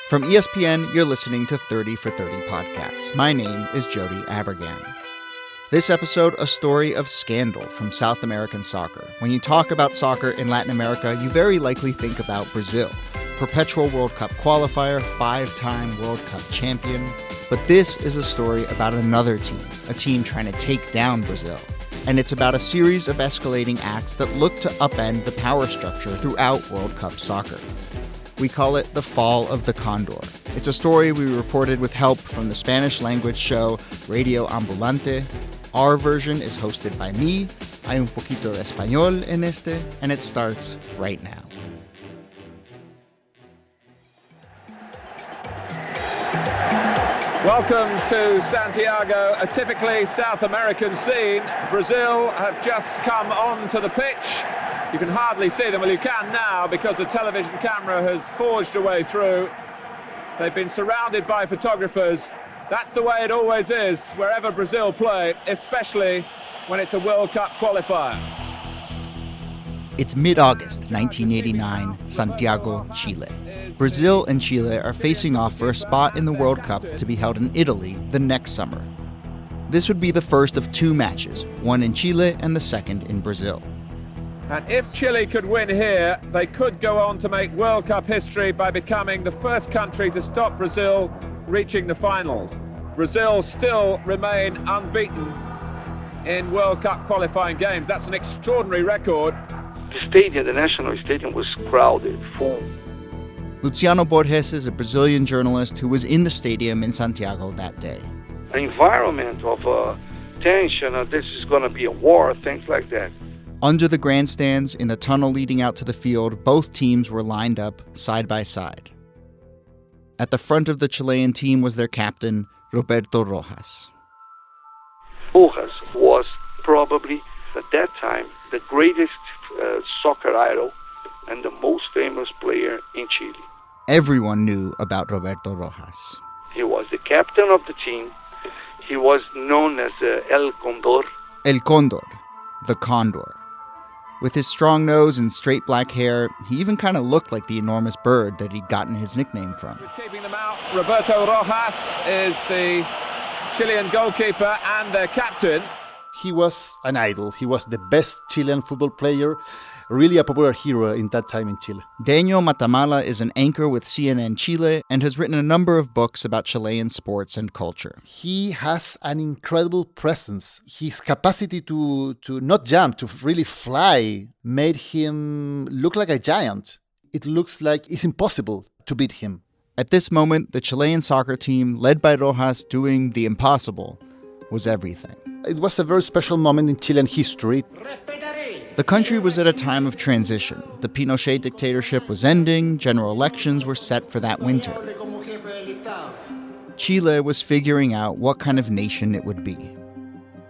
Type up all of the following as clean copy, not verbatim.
From ESPN, you're listening to 30 for 30 podcasts. My name is Jody Avirgan. This episode, a story of scandal from South American soccer. When you talk about soccer in Latin America, you very likely think about Brazil. Perpetual World Cup qualifier, 5-time World Cup champion. But this is a story about another team, a team trying to take down Brazil. And it's about a series of escalating acts that look to upend the power structure throughout World Cup soccer. We call it the Fall of the Condor. It's a story we reported with help from the Spanish-language show Radio Ambulante. Our version is hosted by me. Hay un poquito de español en este, and it starts right now. Welcome to Santiago, a typically South American scene. Brazil have just come onto the pitch. You can hardly see them. Well, you can now because the television camera has forged a way through. They've been surrounded by photographers. That's the way it always is, wherever Brazil play, especially when it's a World Cup qualifier. It's mid-August 1989, Santiago, Chile. Brazil and Chile are facing off for a spot in the World Cup to be held in Italy the next summer. This would be the first of two matches, one in Chile and the second in Brazil. And if Chile could win here, they could go on to make World Cup history by becoming the first country to stop Brazil reaching the finals. Brazil still remain unbeaten in World Cup qualifying games. That's an extraordinary record. The national stadium was crowded, full. Luciano Borges is a Brazilian journalist who was in the stadium in Santiago that day. An environment of tension, this is going to be a war, things like that. Under the grandstands, in the tunnel leading out to the field, both teams were lined up side by side. At the front of the Chilean team was their captain, Roberto Rojas. Rojas was probably, at that time, the greatest soccer idol and the most famous player in Chile. Everyone knew about Roberto Rojas. He was the captain of the team. He was known as El Condor. El Condor, the Condor. With his strong nose and straight black hair, he even kind of looked like the enormous bird that he'd gotten his nickname from. Keeping them out, Roberto Rojas is the Chilean goalkeeper and their captain. He was an idol. He was the best Chilean football player, really a popular hero in that time in Chile. Daniel Matamala is an anchor with CNN Chile and has written a number of books about Chilean sports and culture. He has an incredible presence. His capacity to not jump, to really fly, made him look like a giant. It looks like it's impossible to beat him. At this moment, the Chilean soccer team, led by Rojas doing the impossible, was everything. It was a very special moment in Chilean history. The country was at a time of transition. The Pinochet dictatorship was ending, general elections were set for that winter. Chile was figuring out what kind of nation it would be.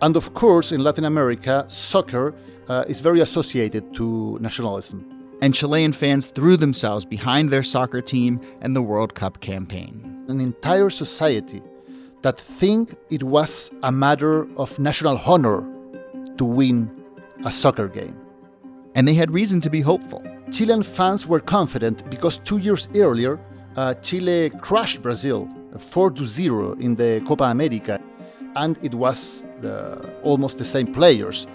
And of course, in Latin America, soccer is very associated to nationalism. And Chilean fans threw themselves behind their soccer team and the World Cup campaign. An entire society that think it was a matter of national honor to win a soccer game. And they had reason to be hopeful. Chilean fans were confident because 2 years earlier, Chile crushed Brazil 4-0 in the Copa America, and it was almost the same players.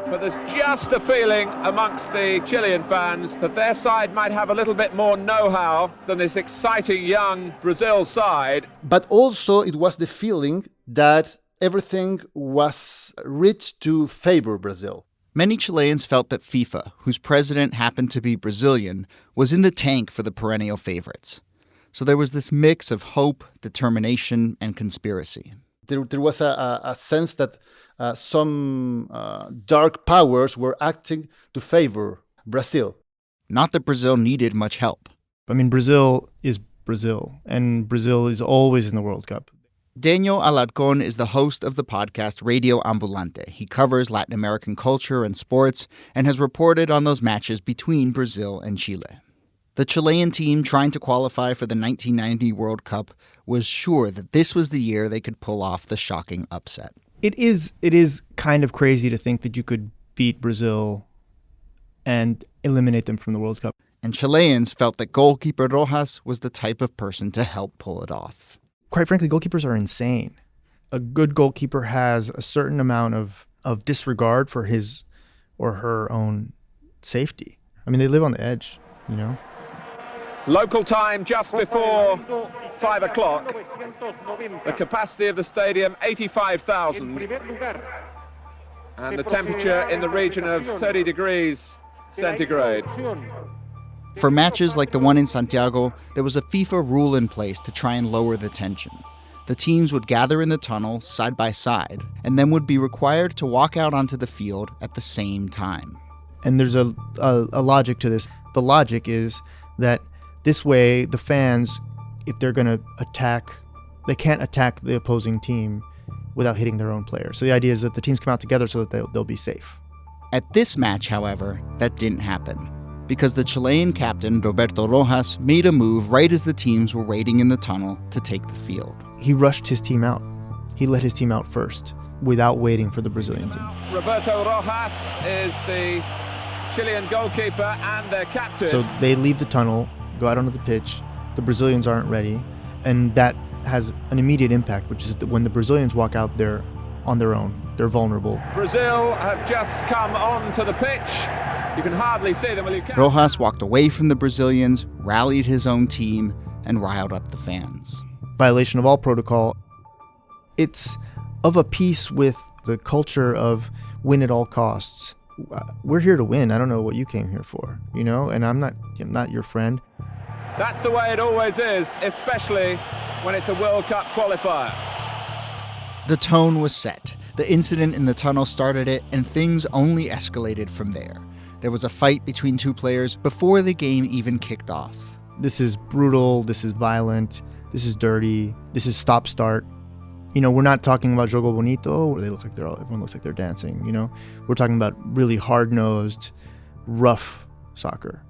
But there's just a feeling amongst the Chilean fans that their side might have a little bit more know-how than this exciting young Brazil side. But also it was the feeling that everything was rich to favor Brazil. Many Chileans felt that FIFA, whose president happened to be Brazilian, was in the tank for the perennial favorites. So there was this mix of hope, determination, and conspiracy. There was a sense that some dark powers were acting to favor Brazil. Not that Brazil needed much help. I mean, Brazil is Brazil, and Brazil is always in the World Cup. Daniel Alarcón is the host of the podcast Radio Ambulante. He covers Latin American culture and sports and has reported on those matches between Brazil and Chile. The Chilean team trying to qualify for the 1990 World Cup was sure that this was the year they could pull off the shocking upset. It is kind of crazy to think that you could beat Brazil and eliminate them from the World Cup. and Chileans felt that goalkeeper Rojas was the type of person to help pull it off. Quite frankly, goalkeepers are insane. A good goalkeeper has a certain amount of disregard for his or her own safety. I mean, they live on the edge, you know? Local time just before 5 o'clock. The capacity of the stadium, 85,000. And the temperature in the region of 30 degrees centigrade. For matches like the one in Santiago, there was a FIFA rule in place to try and lower the tension. The teams would gather in the tunnel side by side and then would be required to walk out onto the field at the same time. And there's a logic to this. The logic is that this way the fans, if they're going to attack, they can't attack the opposing team without hitting their own player. So the idea is that the teams come out together so that they'll be safe. At this match, however, that didn't happen, because the Chilean captain, Roberto Rojas, made a move right as the teams were waiting in the tunnel to take the field. He rushed his team out. He let his team out first, without waiting for the Brazilian team. Roberto Rojas is the Chilean goalkeeper and their captain. So they leave the tunnel, go out onto the pitch. The Brazilians aren't ready, and that has an immediate impact, which is that when the Brazilians walk out, they're on their own. They're vulnerable. Brazil have just come onto the pitch. You can hardly see them. Rojas walked away from the Brazilians, rallied his own team, and riled up the fans. Violation of all protocol. It's of a piece with the culture of win at all costs. We're here to win. I don't know what you came here for, you know, and I'm not your friend. That's the way it always is, especially when it's a World Cup qualifier. The tone was set. The incident in the tunnel started it, and things only escalated from there. There was a fight between two players before the game even kicked off. This is brutal. This is violent. This is dirty. This is stop-start. You know, we're not talking about jogo bonito, where everyone looks like they're dancing, you know. We're talking about really hard-nosed, rough soccer.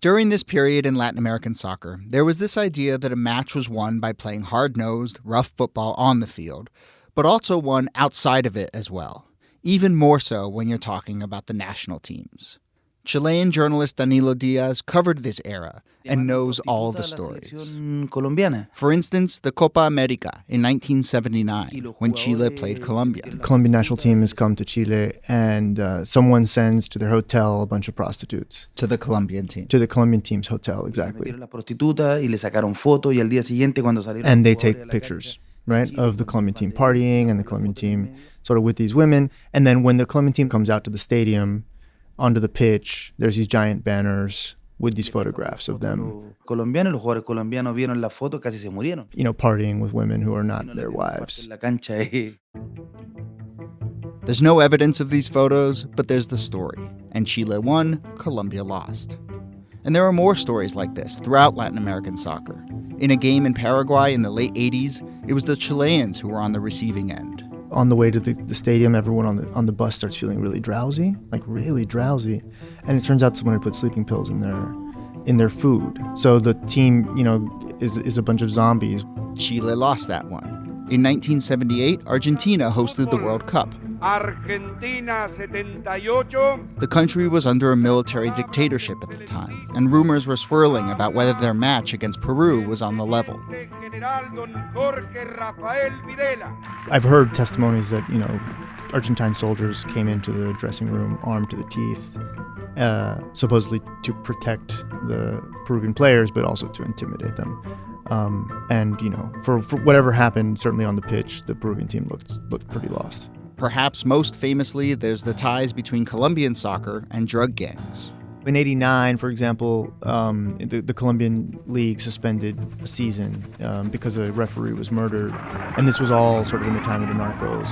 During this period in Latin American soccer, there was this idea that a match was won by playing hard-nosed, rough football on the field, but also won outside of it as well, even more so when you're talking about the national teams. Chilean journalist Danilo Diaz covered this era and knows all the stories. For instance, the Copa America in 1979, when Chile played Colombia. The Colombian national team has come to Chile, and someone sends to their hotel a bunch of prostitutes. To the Colombian team. To the Colombian team's hotel, exactly. And they take pictures, right, of the Colombian team partying and the Colombian team sort of with these women. And then when the Colombian team comes out to the stadium, onto the pitch, there's these giant banners with these photographs of them, you know, partying with women who are not their wives. There's no evidence of these photos, but there's the story. And Chile won, Colombia lost. And there are more stories like this throughout Latin American soccer. In a game in Paraguay in the late 80s, it was the Chileans who were on the receiving end. On the way to the stadium, everyone on the bus starts feeling really drowsy, and it turns out someone had put sleeping pills in their food. So the team, you know, is a bunch of zombies. Chile lost that one. In 1978, Argentina hosted the World Cup. Argentina 78. The country was under a military dictatorship at the time, and rumors were swirling about whether their match against Peru was on the level. I've heard testimonies that, you know, Argentine soldiers came into the dressing room armed to the teeth, supposedly to protect the Peruvian players, but also to intimidate them. And, you know, for whatever happened, certainly on the pitch, the Peruvian team looked pretty lost. Perhaps most famously, there's the ties between Colombian soccer and drug gangs. In '89, for example, the Colombian league suspended a season because a referee was murdered. And this was all sort of in the time of the narcos.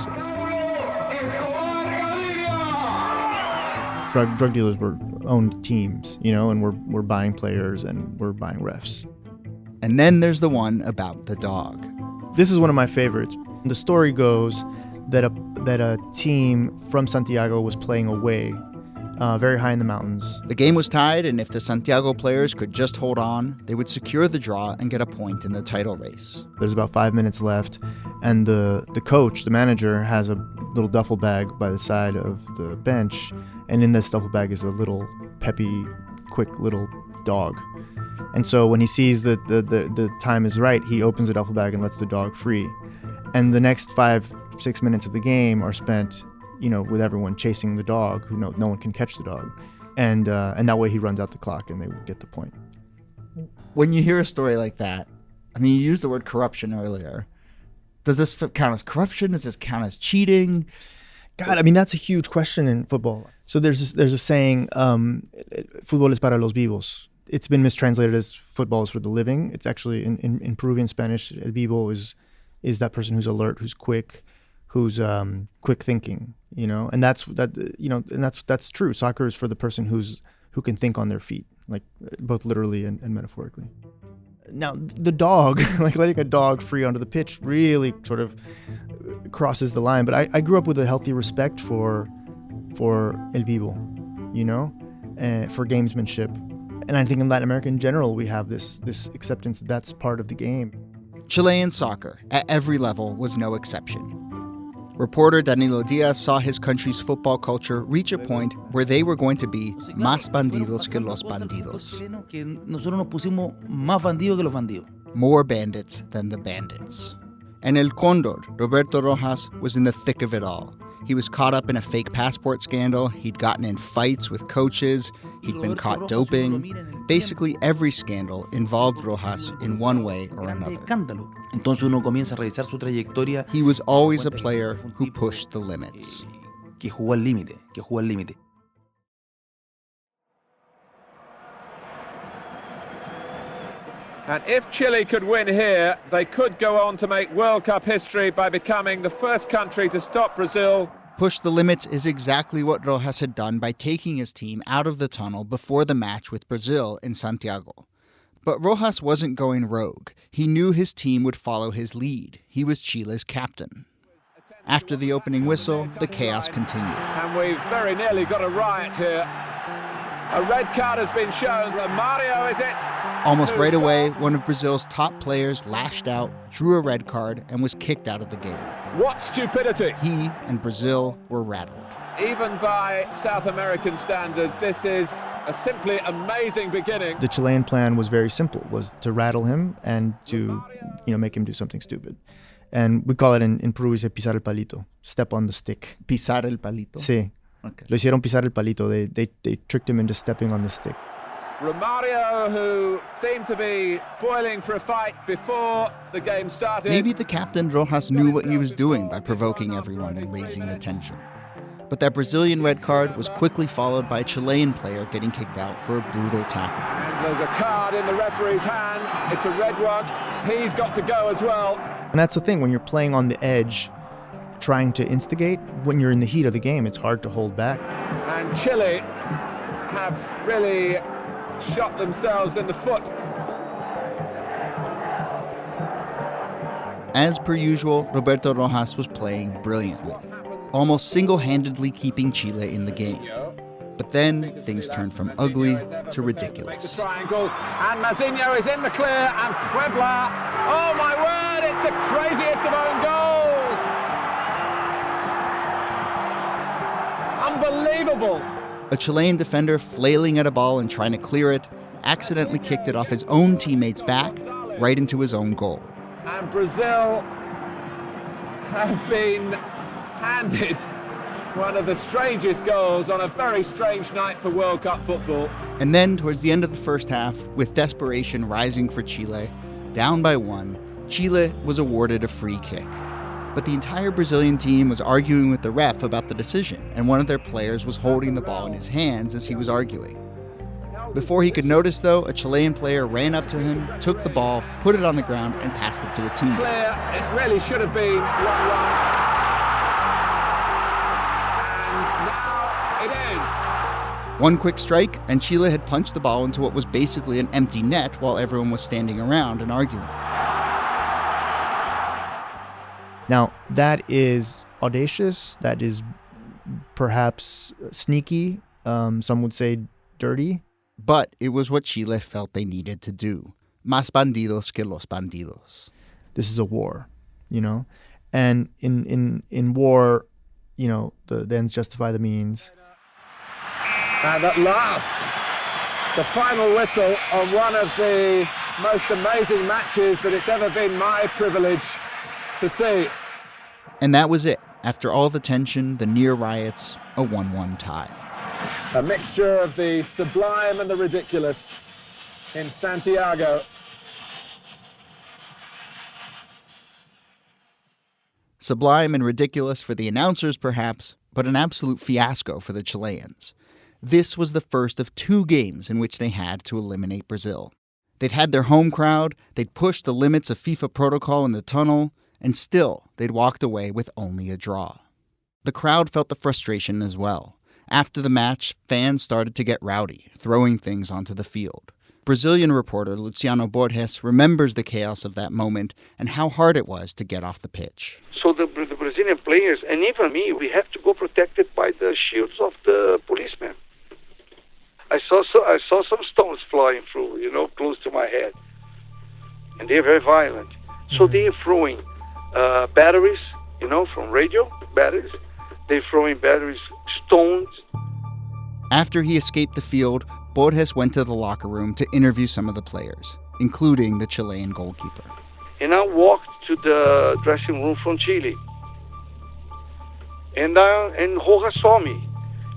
Drug dealers owned teams, you know, and were buying players and were buying refs. And then there's the one about the dog. This is one of my favorites. The story goes that a team from Santiago was playing away, very high in the mountains. The game was tied, and if the Santiago players could just hold on, they would secure the draw and get a point in the title race. There's about 5 minutes left, and the coach, the manager, has a little duffel bag by the side of the bench, and in this duffel bag is a little peppy, quick little dog. And so when he sees that the time is right, he opens the duffel bag and lets the dog free. And the next 5-6 minutes of the game are spent, with everyone chasing the dog, who no one can catch the dog. And that way he runs out the clock and they get the point. When you hear a story like that, I mean, you used the word corruption earlier. Does this count as corruption? Does this count as cheating? God, I mean, that's a huge question in football. So there's a saying, fútbol es para los vivos. It's been mistranslated as football is for the living. It's actually in Peruvian Spanish, el vivo is that person who's alert, who's quick, who's quick thinking, and that's true. Soccer is for the person who can think on their feet, like both literally and metaphorically. Now, the dog, like letting a dog free onto the pitch, really sort of crosses the line. But I grew up with a healthy respect for el vivo, for gamesmanship. And I think in Latin America in general, we have this acceptance that that's part of the game. Chilean soccer, at every level, was no exception. Reporter Danilo Diaz saw his country's football culture reach a point where they were going to be más bandidos que los bandidos. More bandits than the bandits. And El Condor, Roberto Rojas, was in the thick of it all. He was caught up in a fake passport scandal, he'd gotten in fights with coaches, he'd been caught doping. Basically, every scandal involved Rojas in one way or another. He was always a player who pushed the limits. And if Chile could win here, they could go on to make World Cup history by becoming the first country to stop Brazil. Push the limits is exactly what Rojas had done by taking his team out of the tunnel before the match with Brazil in Santiago. But Rojas wasn't going rogue. He knew his team would follow his lead. He was Chile's captain. After the opening whistle, the chaos continued. And we've very nearly got a riot here. A red card has been shown. Mario, is it? Almost right away, one of Brazil's top players lashed out, drew a red card, and was kicked out of the game. What stupidity! He and Brazil were rattled. Even by South American standards, this is a simply amazing beginning. The Chilean plan was very simple, was to rattle him and to, make him do something stupid. And we call it in Peru, we say pisar el palito, step on the stick. Pisar el palito? Sí. Okay. Lo hicieron pisar el palito. They tricked him into stepping on the stick. Romario, who seemed to be boiling for a fight before the game started. Maybe the captain Rojas knew what he was doing by provoking everyone and raising the tension. But that Brazilian red card was quickly followed by a Chilean player getting kicked out for a brutal tackle. And there's a card in the referee's hand. It's a red one. He's got to go as well. And that's the thing, when you're playing on the edge, trying to instigate, when you're in the heat of the game, it's hard to hold back. And Chile have really shot themselves in the foot. As per usual, Roberto Rojas was playing brilliantly, almost single-handedly keeping Chile in the game. But then things turned from ugly to ridiculous. Triangle, and Mazinho is in the clear, and Puebla, oh my word, it's the craziest of own goals! Unbelievable! A Chilean defender flailing at a ball and trying to clear it, accidentally kicked it off his own teammate's back, right into his own goal. And Brazil have been handed one of the strangest goals on a very strange night for World Cup football. And then, towards the end of the first half, with desperation rising for Chile, down by 1, Chile was awarded a free kick. But the entire Brazilian team was arguing with the ref about the decision, and one of their players was holding the ball in his hands as he was arguing. Before he could notice, though, a Chilean player ran up to him, took the ball, put it on the ground, and passed it to a teammate. Clear, it really should have been 1-1. And now it is. One quick strike, and Chile had punched the ball into what was basically an empty net while everyone was standing around and arguing. Now, that is audacious, that is perhaps sneaky, some would say dirty. But it was what Chile felt they needed to do. Más bandidos que los bandidos. This is a war, And in war, the ends justify the means. And at last, the final whistle on one of the most amazing matches that it's ever been my privilege to see. And that was it. After all the tension, the near riots, a 1-1 tie. A mixture of the sublime and the ridiculous in Santiago. Sublime and ridiculous for the announcers, perhaps, but an absolute fiasco for the Chileans. This was the first of 2 games in which they had to eliminate Brazil. They'd had their home crowd, they'd pushed the limits of FIFA protocol in the tunnel, and still they'd walked away with only a draw. The crowd felt the frustration as well. After the match, fans started to get rowdy, throwing things onto the field. Brazilian reporter Luciano Borges remembers the chaos of that moment and how hard it was to get off the pitch. So the Brazilian players, and even me, we have to go protected by the shields of the policemen. I saw some stones flying through, close to my head. And they're very violent. So they're throwing batteries, from radio batteries. They're throwing batteries, stones. After he escaped the field, Borges went to the locker room to interview some of the players, including the Chilean goalkeeper. And I walked to the dressing room from Chile. And Rojas saw me.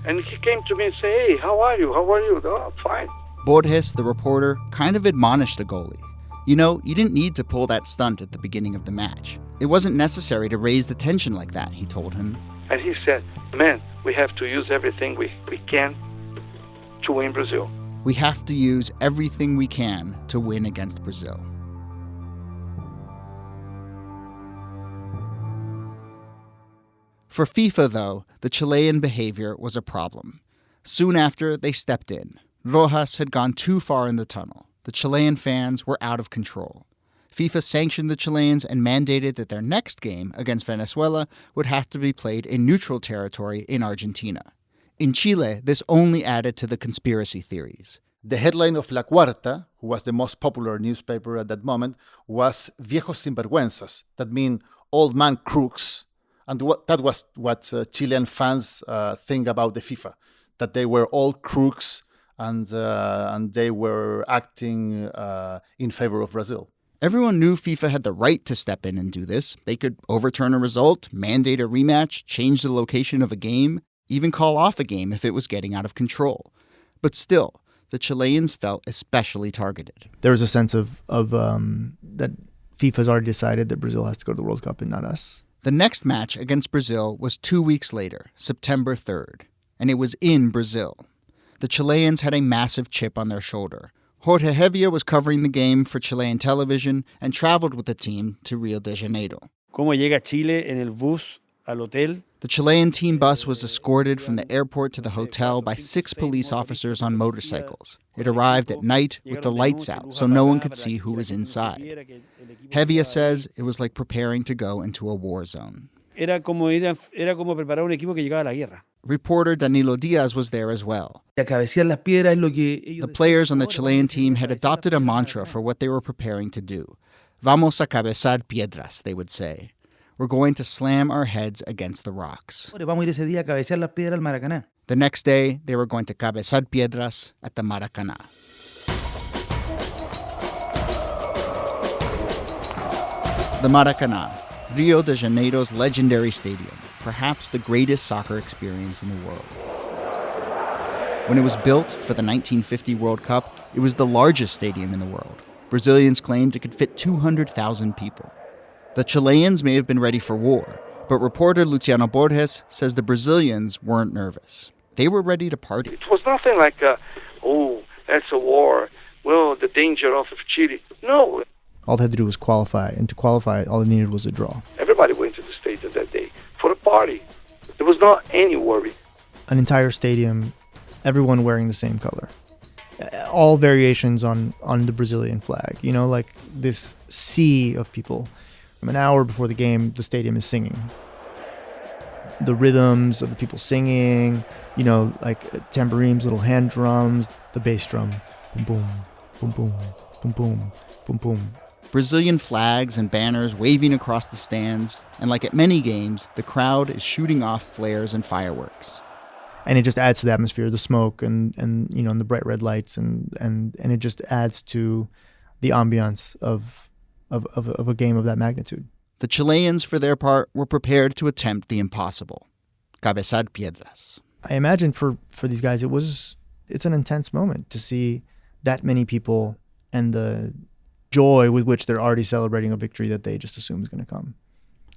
And he came to me and said, "Hey, how are you? How are you?" "Oh, fine." Borges, the reporter, kind of admonished the goalie. You didn't need to pull that stunt at the beginning of the match. It wasn't necessary to raise the tension like that, he told him. And he said, "Man, we have to use everything we can to win Brazil." We have to use everything we can to win against Brazil. For FIFA, though, the Chilean behavior was a problem. Soon after, they stepped in. Rojas had gone too far in the tunnel. The Chilean fans were out of control. FIFA sanctioned the Chileans and mandated that their next game against Venezuela would have to be played in neutral territory in Argentina. In Chile, this only added to the conspiracy theories. The headline of La Cuarta, who was the most popular newspaper at that moment, was Viejos Sinvergüenzas. That means old man crooks. And that was what Chilean fans think about the FIFA, that they were all crooks and they were acting in favor of Brazil. Everyone knew FIFA had the right to step in and do this. They could overturn a result, mandate a rematch, change the location of a game, even call off a game if it was getting out of control. But still, the Chileans felt especially targeted. There was a sense of that FIFA's already decided that Brazil has to go to the World Cup and not us. The next match against Brazil was 2 weeks later, September 3rd, and it was in Brazil. The Chileans had a massive chip on their shoulder. Jorge Hevia was covering the game for Chilean television and traveled with the team to Rio de Janeiro. ¿Cómo llega Chile en el bus al hotel? The Chilean team bus was escorted from the airport to the hotel by 6 police officers on motorcycles. It arrived at night with the lights out so no one could see who was inside. Hevia says it was like preparing to go into a war zone. Era como preparar un equipo que llegaba a la guerra. Reporter Danilo Diaz was there as well. The players on the Chilean team had adopted a mantra for what they were preparing to do. Vamos a cabezar piedras, they would say. We're going to slam our heads against the rocks. The next day, they were going to cabezar piedras at the Maracaná. The Maracaná, Rio de Janeiro's legendary stadium, perhaps the greatest soccer experience in the world. When it was built for the 1950 World Cup, it was the largest stadium in the world. Brazilians claimed it could fit 200,000 people. The Chileans may have been ready for war, but reporter Luciano Borges says the Brazilians weren't nervous. They were ready to party. It was nothing like, that's a war. Well, the danger of Chile. No. All they had to do was qualify, and to qualify, all they needed was a draw. Everybody went to the stadium that day for a party. There was not any worry. An entire stadium, everyone wearing the same color. All variations on the Brazilian flag. Like this sea of people. From an hour before the game, the stadium is singing. The rhythms of the people singing, like tambourines, little hand drums, the bass drum. Boom, boom, boom, boom, boom, boom, boom, boom. Brazilian flags and banners waving across the stands, and like at many games, the crowd is shooting off flares and fireworks. And it just adds to the atmosphere, the smoke and the bright red lights, and it just adds to the ambiance of a game of that magnitude. The Chileans, for their part, were prepared to attempt the impossible. Cabezar piedras. I imagine for these guys, it's an intense moment to see that many people and the joy with which they're already celebrating a victory that they just assume is going to come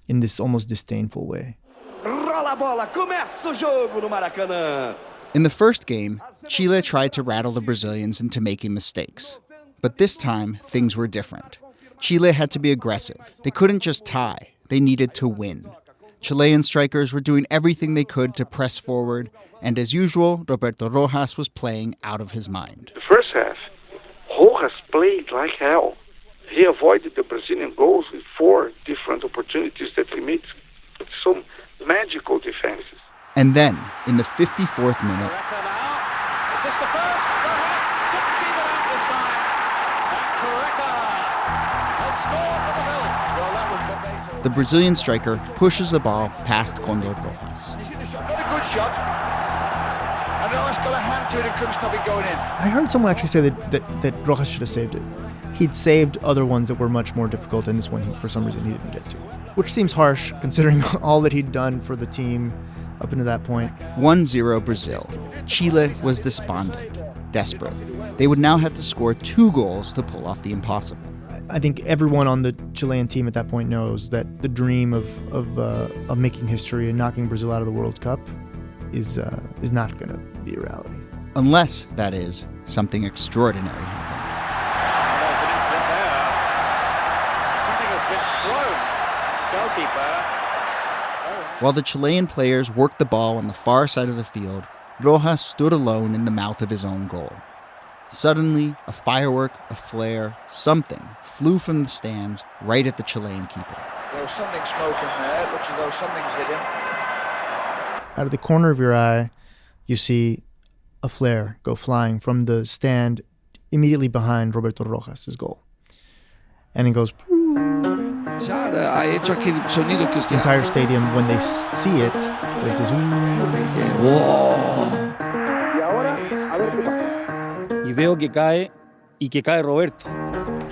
in this almost disdainful way. In the first game, Chile tried to rattle the Brazilians into making mistakes. But this time, things were different. Chile had to be aggressive. They couldn't just tie. They needed to win. Chilean strikers were doing everything they could to press forward, and as usual, Roberto Rojas was playing out of his mind. The first half, Rojas played like hell. He avoided the Brazilian goals with 4 different opportunities that he made some magical defenses. And then, in the 54th minute, Is this the first? Rojas couldn't keep it out this time. And Correca has scored for Brazil. Well, that was Bebeto. the Brazilian striker pushes the ball past Condor Rojas. Not a good shot. And Rojas got a hand to it and couldn't stop it going in. I heard someone actually say that Rojas should have saved it. He'd saved other ones that were much more difficult, and this one, for some reason, he didn't get to. Which seems harsh, considering all that he'd done for the team up until that point. 1-0 Brazil. Chile was despondent, desperate. They would now have to score 2 goals to pull off the impossible. I think everyone on the Chilean team at that point knows that the dream of making history and knocking Brazil out of the World Cup is not going to be a reality. Unless, that is, something extraordinary happened. Something has been thrown. Goalkeeper. While the Chilean players worked the ball on the far side of the field, Rojas stood alone in the mouth of his own goal. Suddenly, a firework, a flare, something flew from the stands right at the Chilean keeper. There was something smoking there. It looks as though something's hit him. Out of the corner of your eye, you see a flare go flying from the stand immediately behind Roberto Rojas' goal. And it goes... The entire stadium, when they see it, there's this... Y veo que cae, y que cae Roberto.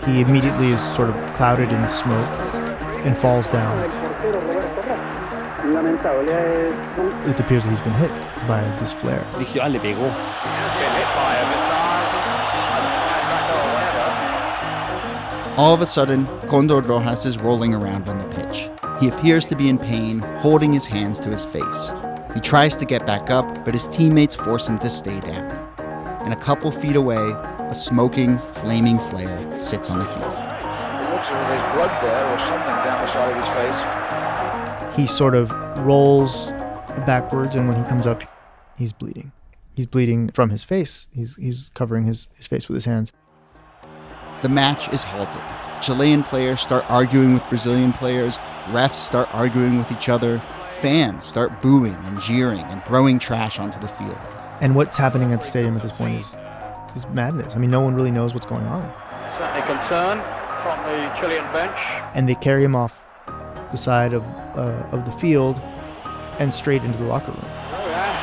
He immediately is sort of clouded in smoke and falls down. It appears that he's been hit by this flare. Dije, le pegó. Has been hit by a missile. All of a sudden, Condor Rojas is rolling around on the pitch. He appears to be in pain, holding his hands to his face. He tries to get back up, but his teammates force him to stay down. And a couple feet away, a smoking, flaming flare sits on the field. It looks as if there's blood there or something down the side of his face. He sort of rolls backwards, and when he comes up, he's bleeding. He's bleeding from his face. He's covering his face with his hands. The match is halted. Chilean players start arguing with Brazilian players. Refs start arguing with each other. Fans start booing and jeering and throwing trash onto the field. And what's happening at the stadium at this point is madness. I mean, no one really knows what's going on. Certainly concern from the Chilean bench. And they carry him off the side of the field and straight into the locker room. Rojas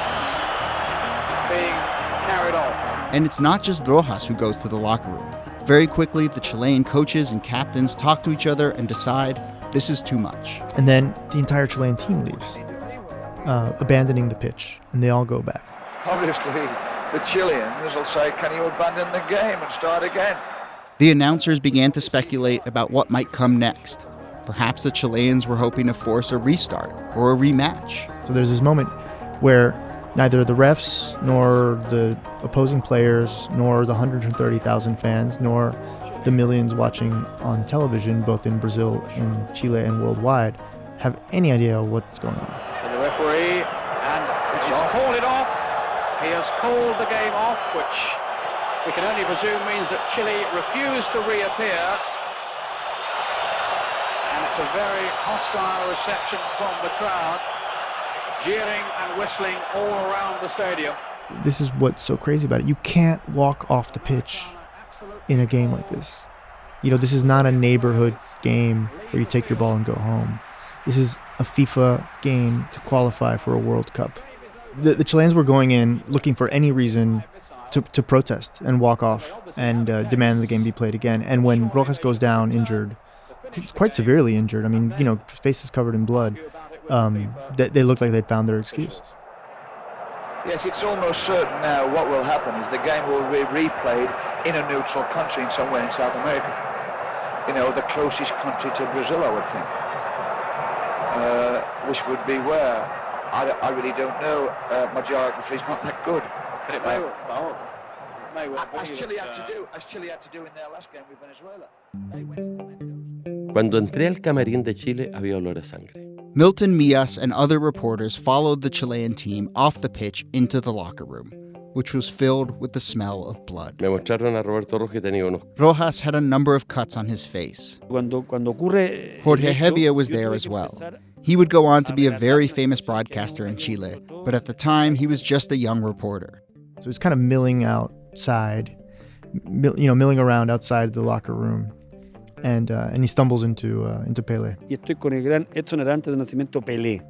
is being carried off. And it's not just Rojas who goes to the locker room. Very quickly, the Chilean coaches and captains talk to each other and decide this is too much. And then the entire Chilean team leaves, abandoning the pitch, and they all go back. Obviously, the Chileans will say, can you abandon the game and start again? The announcers began to speculate about what might come next. Perhaps the Chileans were hoping to force a restart or a rematch. So there's this moment where neither the refs, nor the opposing players, nor the 130,000 fans, nor the millions watching on television, both in Brazil, in Chile, and worldwide, have any idea what's going on. So the referee, and he's called it off. He has called the game off, which we can only presume means that Chile refused to reappear. And it's a very hostile reception from the crowd, jeering and whistling all around the stadium. This is what's so crazy about it. You can't walk off the pitch in a game like this. You know, this is not a neighborhood game where you take your ball and go home. This is a FIFA game to qualify for a World Cup. The Chileans were going in looking for any reason to protest and walk off and demand the game be played again. And when Rojas goes down injured, quite severely injured, I mean, face is covered in blood, they look like they'd found their excuse. Yes, it's almost certain now what will happen is the game will be replayed in a neutral country in somewhere in South America. The closest country to Brazil, I would think. Which would be where? I really don't know. My geography is not that good. As Chile had to do in their last game with Venezuela. Cuando entré al camarín de Chile había olor a sangre. Milton Mias and other reporters followed the Chilean team off the pitch into the locker room, which was filled with the smell of blood. Me mostraron a Roberto Rojas que tenía unos. Rojas had a number of cuts on his face. Cuando ocurre Jorge Hevia was there as well. He would go on to be a very famous broadcaster in Chile, but at the time he was just a young reporter. So he's kind of milling outside, milling around outside the locker room. And he stumbles into Pelé. Y estoy con el gran Edson Arantes de Nacimiento Pelé.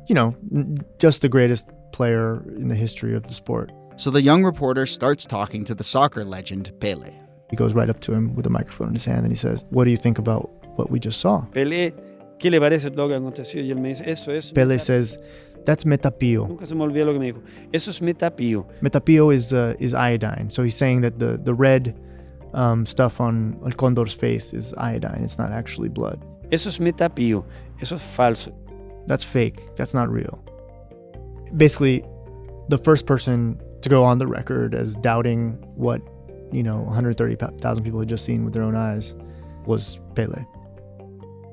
Just the greatest player in the history of the sport. So the young reporter starts talking to the soccer legend Pelé. He goes right up to him with a microphone in his hand and he says, "What do you think about what we just saw?" Pelé, ¿qué le parece todo lo que ha acontecido? Y él me dice, eso es. Pelé says, "That's metapio." Nunca se me olvidó lo que me dijo. Eso es metapio. Metapio is iodine. So he's saying that the red stuff on El Condor's face is iodine. It's not actually blood. Eso es metapio. Eso es falso. That's fake. That's not real. Basically, the first person to go on the record as doubting what 130,000 people had just seen with their own eyes was Pelé.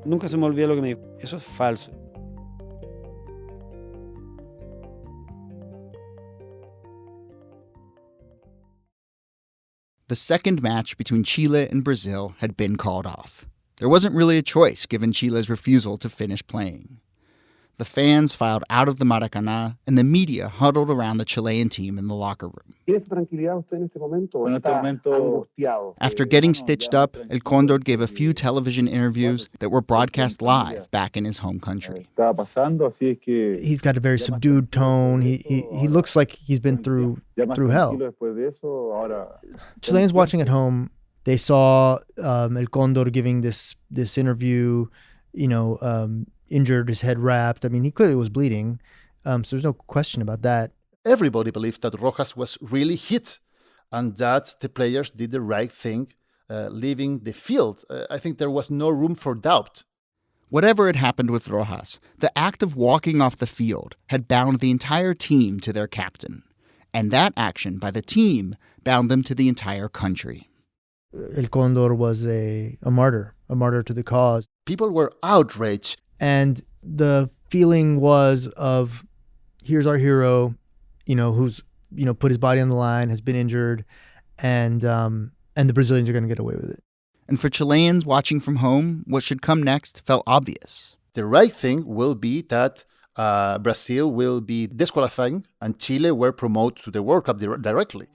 Nunca se me olvidó lo que me dijo. Eso es falso. The second match between Chile and Brazil had been called off. There wasn't really a choice given Chile's refusal to finish playing. The fans filed out of the Maracaná, and the media huddled around the Chilean team in the locker room. After getting stitched up, El Condor gave a few television interviews that were broadcast live back in his home country. He's got a very subdued tone. He looks like he's been through hell. Chileans watching at home, they saw El Condor giving this interview, injured, his head wrapped. I mean, he clearly was bleeding, so there's no question about that. Everybody believes that Rojas was really hit and that the players did the right thing leaving the field. I think there was no room for doubt. Whatever had happened with Rojas, the act of walking off the field had bound the entire team to their captain. And that action by the team bound them to the entire country. El Condor was a martyr to the cause. People were outraged. And the feeling was of, here's our hero, who's, put his body on the line, has been injured, and the Brazilians are going to get away with it. And for Chileans watching from home, what should come next felt obvious. The right thing will be that Brazil will be disqualifying and Chile were promoted to the World Cup directly.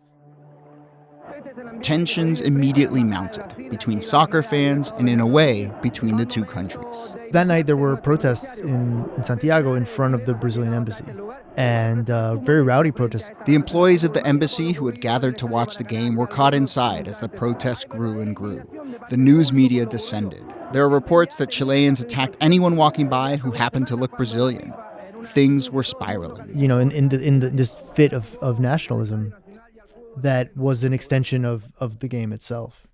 Tensions immediately mounted between soccer fans and, in a way, between the two countries. That night there were protests in Santiago in front of the Brazilian embassy, and very rowdy protests. The employees of the embassy who had gathered to watch the game were caught inside as the protests grew and grew. The news media descended. There are reports that Chileans attacked anyone walking by who happened to look Brazilian. Things were spiraling. In this fit of nationalism that was an extension of the game itself.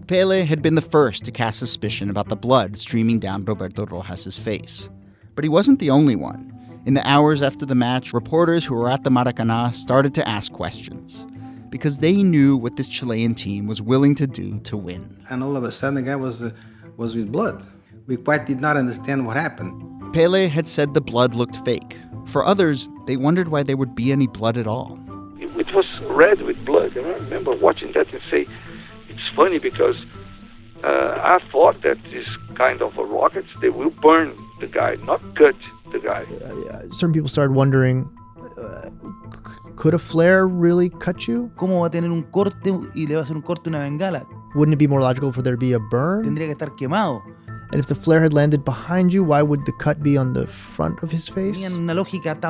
Pelé had been the first to cast suspicion about the blood streaming down Roberto Rojas' face. But he wasn't the only one. In the hours after the match, reporters who were at the Maracaná started to ask questions, because they knew what this Chilean team was willing to do to win. And all of a sudden, the guy was with blood. We quite did not understand what happened. Pelé had said the blood looked fake. For others, they wondered why there would be any blood at all. It was red with blood. And I remember watching that and say, it's funny because I thought that this kind of rockets, they will burn the guy, not cut the guy. Certain people started wondering, could a flare really cut you? ¿Cómo va a tener un corte y le va a hacer un corte una bengala? Wouldn't it be more logical for there to be a burn? Tendría que estar quemado. And if the flare had landed behind you, why would the cut be on the front of his face? Tenían una lógica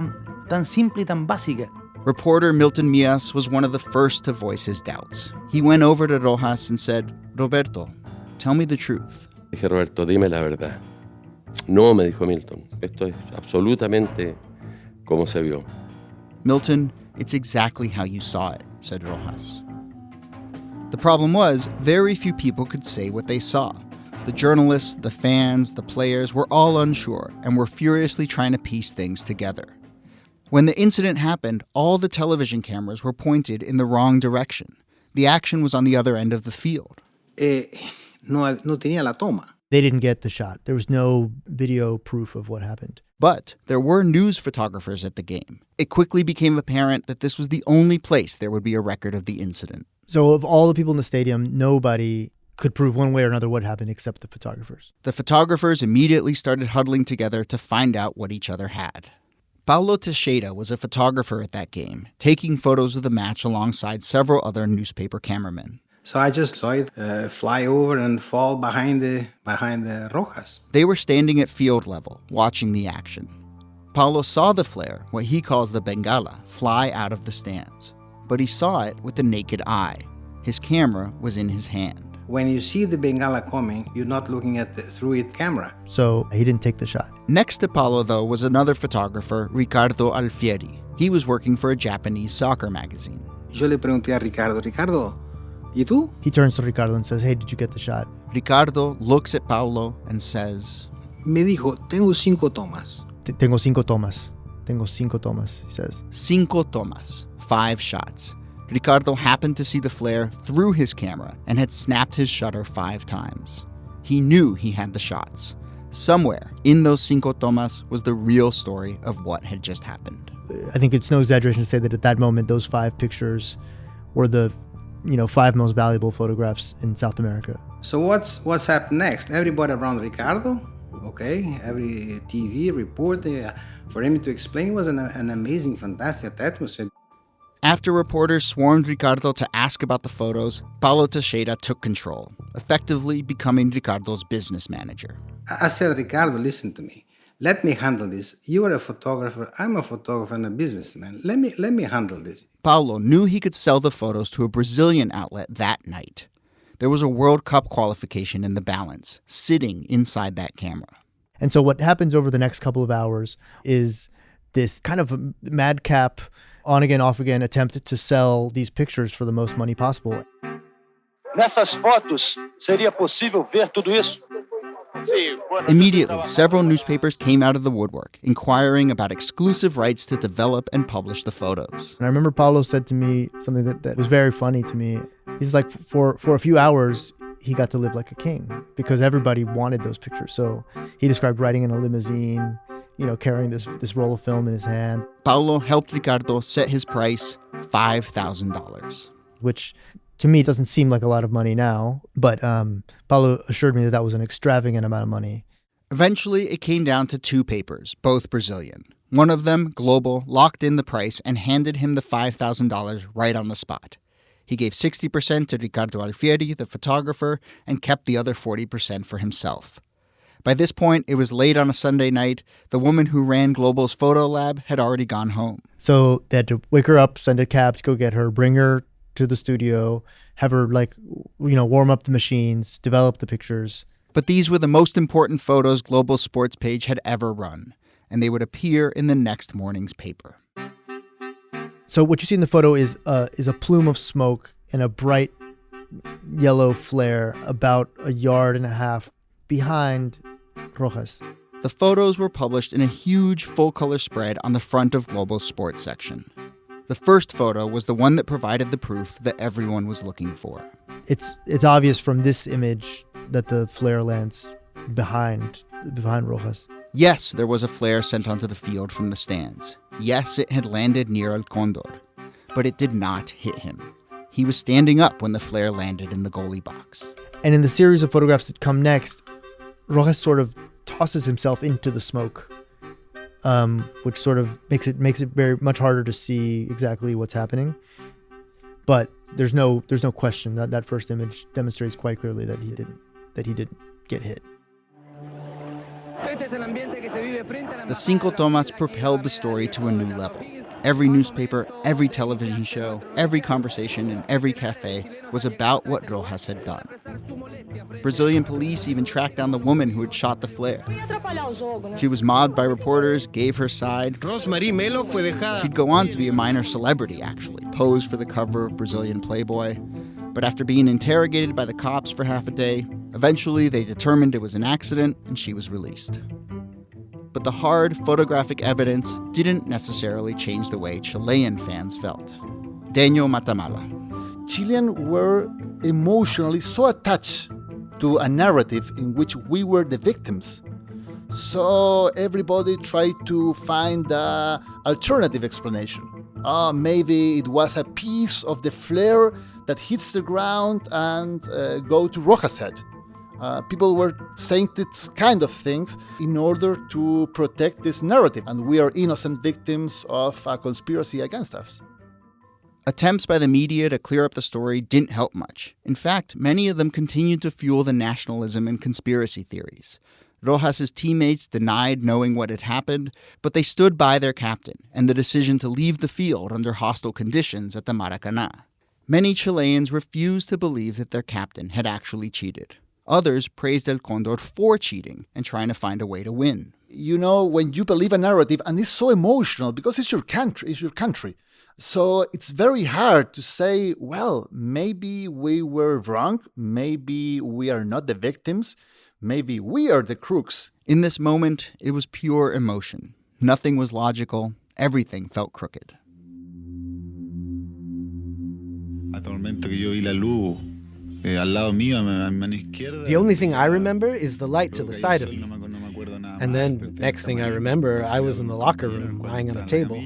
tan simple y tan básica. Reporter Milton Mias was one of the first to voice his doubts. He went over to Rojas and said, Roberto, tell me the truth. Dije, Roberto, dime la verdad. No, me dijo Milton. Esto es absolutamente como se vio. Milton, it's exactly how you saw it, said Rojas. The problem was, very few people could say what they saw. The journalists, the fans, the players were all unsure and were furiously trying to piece things together. When the incident happened, all the television cameras were pointed in the wrong direction. The action was on the other end of the field. No tenía la toma. They didn't get the shot. There was no video proof of what happened. But there were news photographers at the game. It quickly became apparent that this was the only place there would be a record of the incident. So of all the people in the stadium, nobody could prove one way or another what happened except the photographers. The photographers immediately started huddling together to find out what each other had. Paulo Teixeira was a photographer at that game, taking photos of the match alongside several other newspaper cameramen. So I just saw it fly over and fall behind the Rojas. They were standing at field level, watching the action. Paulo saw the flare, what he calls the bengala, fly out of the stands. But he saw it with the naked eye. His camera was in his hand. When you see the bengala coming, you're not looking at through its camera. So he didn't take the shot. Next to Paulo, though, was another photographer, Ricardo Alfieri. He was working for a Japanese soccer magazine. Yo le pregunté a Ricardo, ¿y tú? He turns to Ricardo and says, hey, did you get the shot? Ricardo looks at Paulo and says, Me dijo, tengo 5 tomas. Tengo 5 tomas. Tengo 5 tomas, he says. 5 tomas, 5 shots. Ricardo happened to see the flare through his camera and had snapped his shutter 5 times. He knew he had the shots. Somewhere in those 5 tomas was the real story of what had just happened. I think it's no exaggeration to say that at that moment, those 5 pictures were the 5 most valuable photographs in South America. So what's happened next? Everybody around Ricardo, okay, every TV reporter, for him to explain was an amazing, fantastic atmosphere. After reporters swarmed Ricardo to ask about the photos, Paulo Teixeira took control, effectively becoming Ricardo's business manager. I said, Ricardo, listen to me. Let me handle this. You are a photographer. I'm a photographer and a businessman. Let me handle this. Paulo knew he could sell the photos to a Brazilian outlet that night. There was a World Cup qualification in the balance, sitting inside that camera. And so what happens over the next couple of hours is this kind of madcap, on-again, off-again attempt to sell these pictures for the most money possible. Nessas fotos, seria possível ver tudo isso? Immediately, several newspapers came out of the woodwork, inquiring about exclusive rights to develop and publish the photos. And I remember Paulo said to me something that was very funny to me. He's like, for a few hours, he got to live like a king because everybody wanted those pictures. So he described riding in a limousine, carrying this roll of film in his hand. Paulo helped Ricardo set his price, $5,000. Which to me doesn't seem like a lot of money now, but Paulo assured me that was an extravagant amount of money. Eventually, it came down to 2 papers, both Brazilian. One of them, Global, locked in the price and handed him the $5,000 right on the spot. He gave 60% to Ricardo Alfieri, the photographer, and kept the other 40% for himself. By this point, it was late on a Sunday night. The woman who ran Global's photo lab had already gone home. So they had to wake her up, send a cab to go get her, bring her to the studio, have her warm up the machines, develop the pictures. But these were the most important photos Global's sports page had ever run, and they would appear in the next morning's paper. So what you see in the photo is a plume of smoke and a bright yellow flare about 1.5 yards behind Rojas. The photos were published in a huge full-color spread on the front of Global's sports section. The first photo was the one that provided the proof that everyone was looking for. It's obvious from this image that the flare lands behind Rojas. Yes, there was a flare sent onto the field from the stands. Yes, it had landed near El Condor. But it did not hit him. He was standing up when the flare landed in the goalie box. And in the series of photographs that come next, Rojas sort of tosses himself into the smoke, which sort of makes it very much harder to see exactly what's happening. But there's no question that first image demonstrates quite clearly that he didn't get hit. The Cinco Tomas propelled the story to a new level. Every newspaper, every television show, every conversation in every cafe was about what Rojas had done. Brazilian police even tracked down the woman who had shot the flare. She was mobbed by reporters, gave her side. She'd go on to be a minor celebrity, actually, posed for the cover of Brazilian Playboy. But after being interrogated by the cops for half a day, eventually they determined it was an accident and she was released. But the hard photographic evidence didn't necessarily change the way Chilean fans felt. Daniel Matamala. Chileans were emotionally so attached to a narrative in which we were the victims. So everybody tried to find an alternative explanation. Maybe it was a piece of the flare that hits the ground and go to Rojas' head. People were saying these kind of things in order to protect this narrative, and we are innocent victims of a conspiracy against us. Attempts by the media to clear up the story didn't help much. In fact, many of them continued to fuel the nationalism and conspiracy theories. Rojas' teammates denied knowing what had happened, but they stood by their captain and the decision to leave the field under hostile conditions at the Maracanã. Many Chileans refused to believe that their captain had actually cheated. Others praised El Condor for cheating and trying to find a way to win. You know, when you believe a narrative, and it's so emotional because it's your country. So it's very hard to say, well, maybe we were wrong, maybe we are not the victims, maybe we are the crooks. In this moment, it was pure emotion. Nothing was logical. Everything felt crooked. The only thing I remember is the light to the side of me. And then, next thing I remember, I was in the locker room, lying on a table,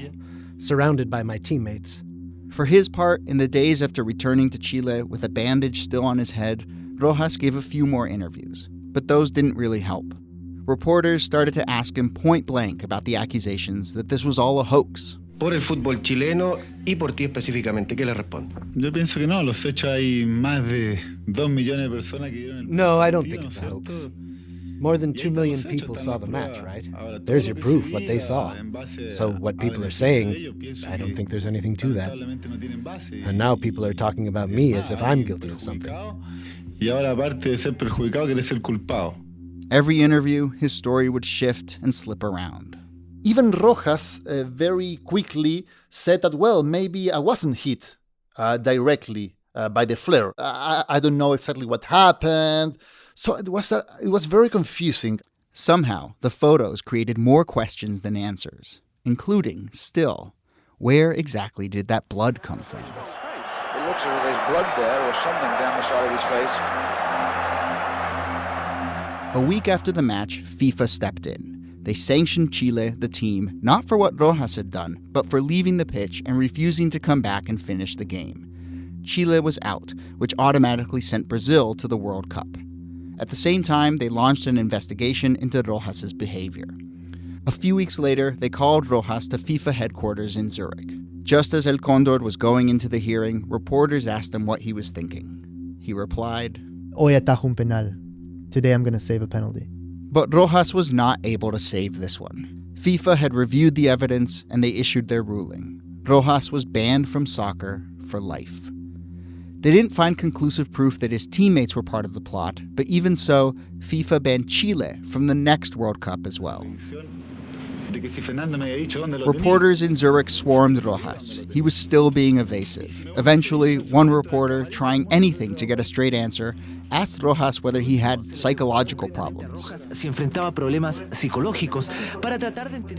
surrounded by my teammates. For his part, in the days after returning to Chile with a bandage still on his head, Rojas gave a few more interviews. But those didn't really help. Reporters started to ask him point blank about the accusations that this was all a hoax. Por el fútbol chileno y por ti específicamente, ¿qué le responde? Yo pienso que no, los hechos hay más de 2 millones de personas que vieron el partido. No, I don't think it's a hoax. More than 2 million people saw the match, right? There's your proof, what they saw. So what people are saying, I don't think there's anything to that. And now people are talking about me as if I'm guilty of something. Y ahora, aparte de ser perjudicado, quiere ser culpado. Every interview, his story would shift and slip around. Even Rojas very quickly said that, well, maybe I wasn't hit directly by the flare. I don't know exactly what happened. So it was very confusing. Somehow, the photos created more questions than answers, including, still, where exactly did that blood come from? It looks as though there's blood there or something down the side of his face. A week after the match, FIFA stepped in. They sanctioned Chile, the team, not for what Rojas had done, but for leaving the pitch and refusing to come back and finish the game. Chile was out, which automatically sent Brazil to the World Cup. At the same time, they launched an investigation into Rojas' behavior. A few weeks later, they called Rojas to FIFA headquarters in Zurich. Just as El Condor was going into the hearing, reporters asked him what he was thinking. He replied, Hoy atajo un penal. Today I'm going to save a penalty. But Rojas was not able to save this one. FIFA had reviewed the evidence and they issued their ruling. Rojas was banned from soccer for life. They didn't find conclusive proof that his teammates were part of the plot, but even so, FIFA banned Chile from the next World Cup as well. Reporters in Zurich swarmed Rojas. He was still being evasive. Eventually, one reporter, trying anything to get a straight answer, asked Rojas whether he had psychological problems. Did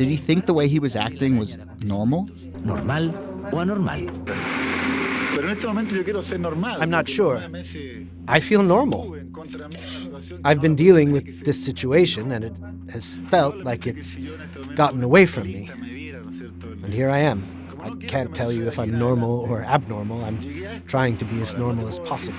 he think the way he was acting was normal? Normal o anormal? I'm not sure. I feel normal. I've been dealing with this situation, and it has felt like it's gotten away from me. And here I am. I can't tell you if I'm normal or abnormal. I'm trying to be as normal as possible.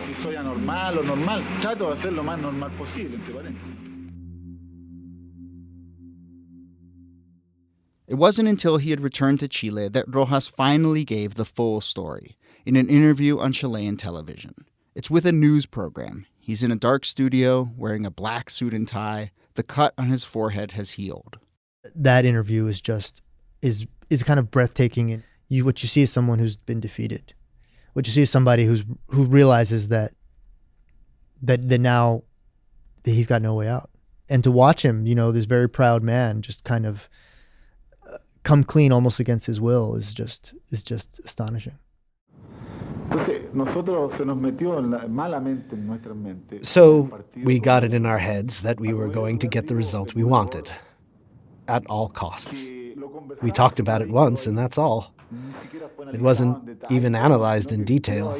It wasn't until he had returned to Chile that Rojas finally gave the full story in an interview on Chilean television. It's with a news program. He's in a dark studio, wearing a black suit and tie, The cut on his forehead has healed. That interview is kind of breathtaking. And what you see is someone who's been defeated. What you see is somebody who realizes that now that he's got no way out. And to watch him, this very proud man just kind of come clean almost against his will is just astonishing. So we got it in our heads that we were going to get the result we wanted, at all costs. We talked about it once, and that's all. It wasn't even analyzed in detail.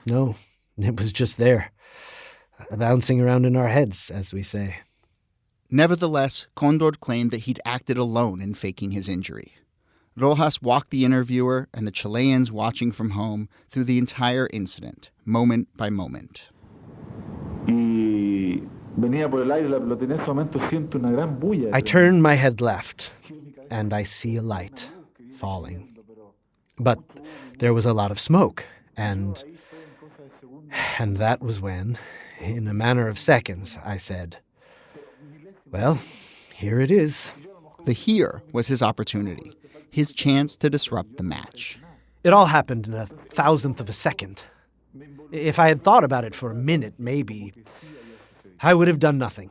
No, it was just there, bouncing around in our heads, as we say. Nevertheless, Condor claimed that he'd acted alone in faking his injury. Rojas walked the interviewer and the Chileans watching from home through the entire incident, moment by moment. I turn my head left, and I see a light falling. But there was a lot of smoke, and that was when, in a matter of seconds, I said, "Well, here it is." The here was his opportunity, his chance to disrupt the match. It all happened in 1,000th of a second. If I had thought about it for a minute, maybe, I would have done nothing.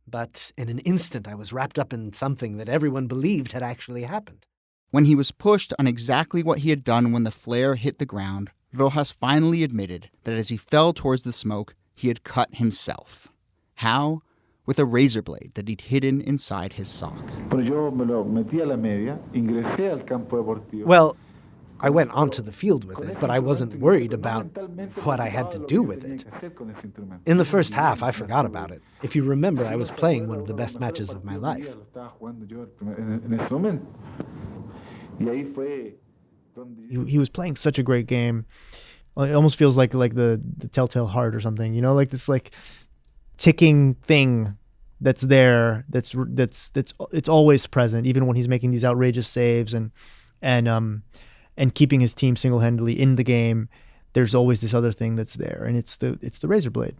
But in an instant, I was wrapped up in something that everyone believed had actually happened. When he was pushed on exactly what he had done when the flare hit the ground, Rojas finally admitted that as he fell towards the smoke, he had cut himself. How? With a razor blade that he'd hidden inside his sock. Well, I went onto the field with it, but I wasn't worried about what I had to do with it. In the first half, I forgot about it. If you remember, I was playing one of the best matches of my life. He was playing such a great game. It almost feels like the telltale heart or something, like this ticking thing that's there, that's it's always present, even when he's making these outrageous saves and keeping his team single-handedly in the game. There's always this other thing that's there, and it's the razor blade.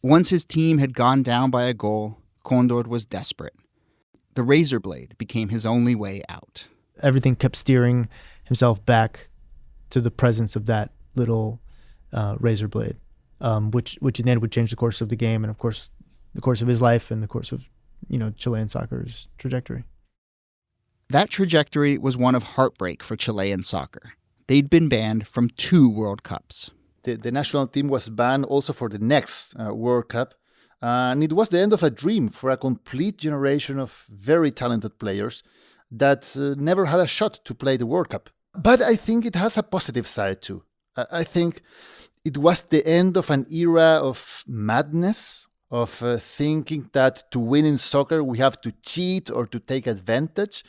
Once his team had gone down by a goal, Condor was desperate. The razor blade became his only way out. Everything kept steering himself back to the presence of that little razor blade, which in the end would change the course of the game and, of course, the course of his life and the course of, Chilean soccer's trajectory. That trajectory was one of heartbreak for Chilean soccer. They'd been banned from 2 World Cups. The national team was banned also for the next World Cup. And it was the end of a dream for a complete generation of very talented players that never had a shot to play the World Cup. But I think it has a positive side too. I think it was the end of an era of madness, of thinking that to win in soccer we have to cheat or to take advantage.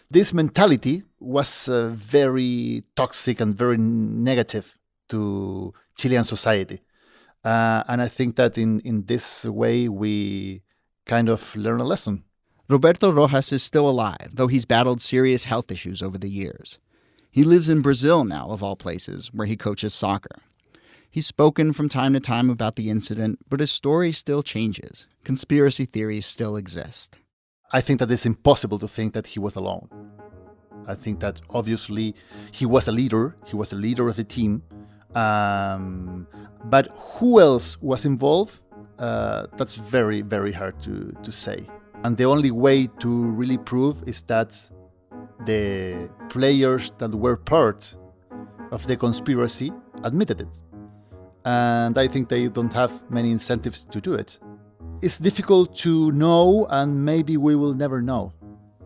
This mentality was very toxic and very negative to Chilean society. And I think that in this way we kind of learn a lesson. Roberto Rojas is still alive, though he's battled serious health issues over the years. He lives in Brazil now, of all places, where he coaches soccer. He's spoken from time to time about the incident, but his story still changes. Conspiracy theories still exist. I think that it's impossible to think that he was alone. I think that obviously he was a leader. He was the leader of the team. But who else was involved? That's very, very hard to say. And the only way to really prove is that the players that were part of the conspiracy admitted it. And I think they don't have many incentives to do it. It's difficult to know, and maybe we will never know.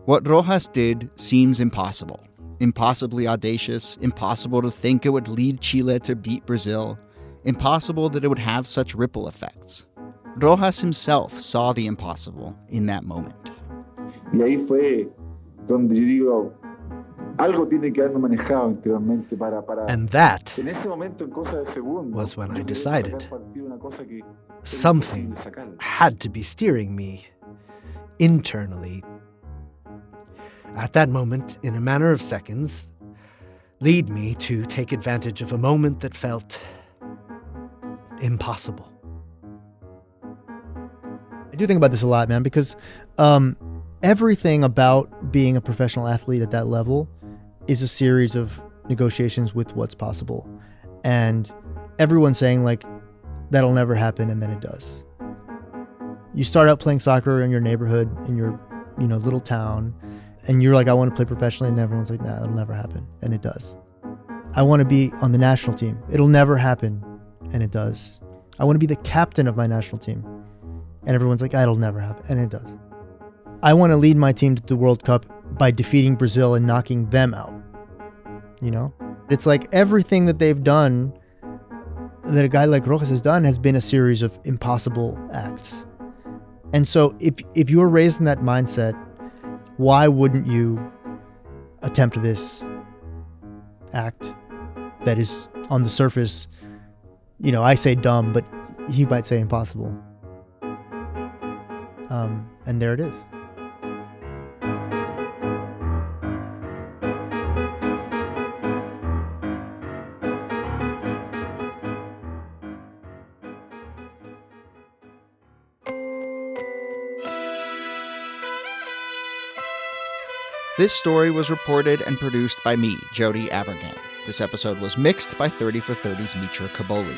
What Rojas did seems impossible. Impossibly audacious, impossible to think it would lead Chile to beat Brazil, impossible that it would have such ripple effects. Rojas himself saw the impossible in that moment. Y ahí fue donde yo digo, algo tiene que haberme manejado anteriormente para. And that En ese momento, en cosa de segundo, was when I decided something had to be steering me internally. At that moment, in a matter of seconds, lead me to take advantage of a moment that felt impossible. do think about this a lot, man, because everything about being a professional athlete at that level is a series of negotiations with what's possible. And everyone's saying, like, that'll never happen, and then it does. You start out playing soccer in your neighborhood, in your, little town, and you're like, I want to play professionally, and everyone's like, nah, it'll never happen, and it does. I want to be on the national team. It'll never happen, and it does. I want to be the captain of my national team, and everyone's like, it'll never happen, and it does. I want to lead my team to the World Cup by defeating Brazil and knocking them out. It's like everything that they've done, that a guy like Rojas has done, has been a series of impossible acts. And so if you're raised in that mindset, why wouldn't you attempt this act that is on the surface, I say dumb, but he might say impossible. And there it is. This story was reported and produced by me, Jody Avirgan. This episode was mixed by 30 for 30's Mitra Kaboli.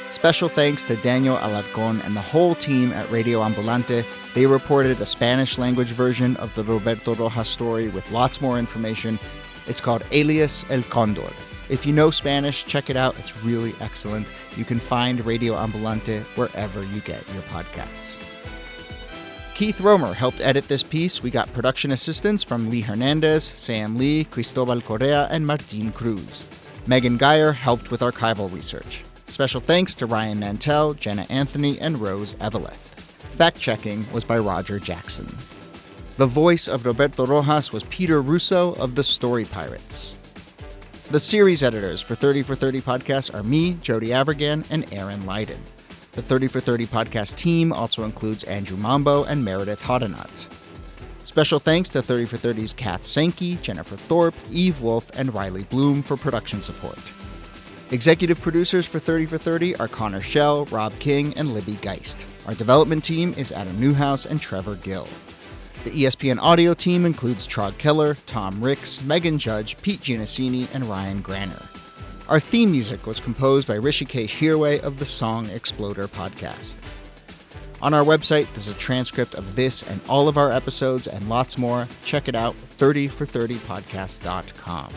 Special thanks to Daniel Alarcon and the whole team at Radio Ambulante. They reported a Spanish-language version of the Roberto Rojas story with lots more information. It's called Alias El Condor. If you know Spanish, check it out. It's really excellent. You can find Radio Ambulante wherever you get your podcasts. Keith Romer helped edit this piece. We got production assistance from Lee Hernandez, Sam Lee, Cristobal Correa, and Martin Cruz. Megan Geyer helped with archival research. Special thanks to Ryan Nantel, Jenna Anthony, and Rose Eveleth. Fact-checking was by Roger Jackson. The voice of Roberto Rojas was Peter Russo of the Story Pirates. The series editors for 30 for 30 podcasts are me, Jody Avirgan, and Aaron Leiden. The 30 for 30 podcast team also includes Andrew Mambo and Meredith Hodenat. Special thanks to 30 for 30's Kath Sankey, Jennifer Thorpe, Eve Wolf, and Riley Bloom for production support. Executive producers for 30 for 30 are Connor Schell, Rob King, and Libby Geist. Our development team is Adam Newhouse and Trevor Gill. The ESPN audio team includes Trog Keller, Tom Ricks, Megan Judge, Pete Giannassini, and Ryan Granner. Our theme music was composed by Rishikesh Hirway of the Song Exploder podcast. On our website, there's a transcript of this and all of our episodes and lots more. Check it out, 30for30podcast.com.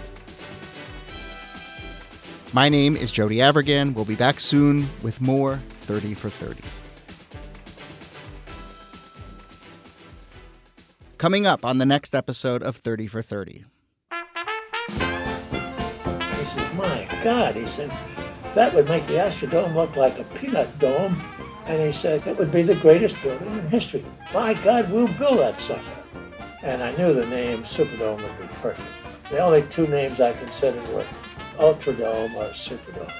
My name is Jody Avirgan. We'll be back soon with more 30 for 30. Coming up on the next episode of 30 for 30. He said, my God, he said, that would make the Astrodome look like a peanut dome. And he said, it would be the greatest building in history. My God, we'll build that sucker. And I knew the name Superdome would be perfect. The only two names I considered were Ultradome or Superdome.